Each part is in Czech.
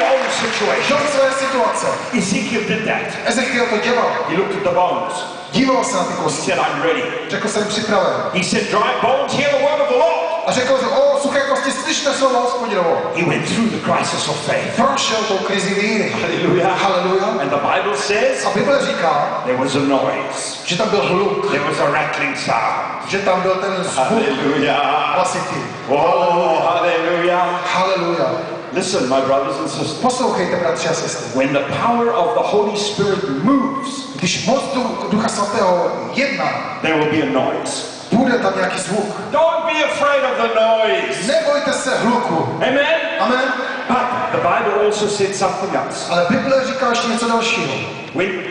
your own situation. Do své situace. Ezekiel did that. Ezekiel to dělal. He looked at the bones. Díval se na ty He kosti. said, I'm ready. Řekl jsem připraven. He said, dry bones, hear the word of the Lord. A řekl, že o suché kosti, slyšte slovo Hospodinovo. He went through the crisis of faith. Prošel tou krizi víry. Hallelujah. Hallelujah. And the Bible says A Bible říká, there was a noise. že tam byl hluk, There was a rattling sound. že tam byl ten zvuk Hallelujah. hlasitý. Oh, hallelujah. Hallelujah. Listen, my brothers and sisters. Poslouchejte, bratři a sestry. When the power of the Holy Spirit moves, Když moc Ducha Svatého jedná, there will be a noise. bude tam nějaký zvuk. Don't be afraid of the noise. Nebojte se hluku. Amen? Amen. But the Bible also said something else. Ale Bible říká ještě něco dalšího.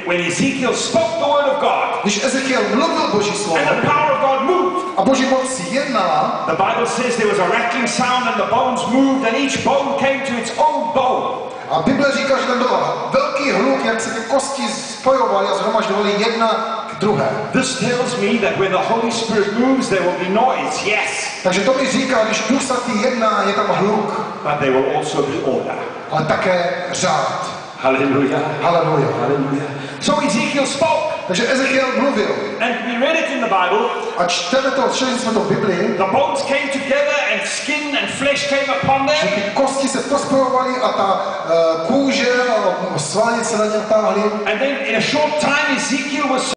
When Ezekiel spoke the word of God Když Ezekiel mluvil Boží slovo and the power of God moved, a Boží moc jednala, the Bible says there was a rattling sound and the bones moved and each bone came to its own bone. a Bible říká, že tam byl velký hluk, jak se ty kosti spojovaly a shromažďovaly jedna k druhé. This tells me that when the Holy Spirit moves, there will be noise, yes, Takže to mi říká, když Duch Svatý jedná, je tam hluk, but there will also be order. ale také řád. Hallelujah. Hallelujah. Hallelujah. So Ezekiel spoke, Takže Ezekiel mluvil. and we read it in the Bible. A čteme to, čteli jsme to v Biblii, The bones came together and skin and flesh came upon že them. ty kosti se pospojovaly a ta kůže a svaly se na ně táhly. And then in a short time Ezekiel was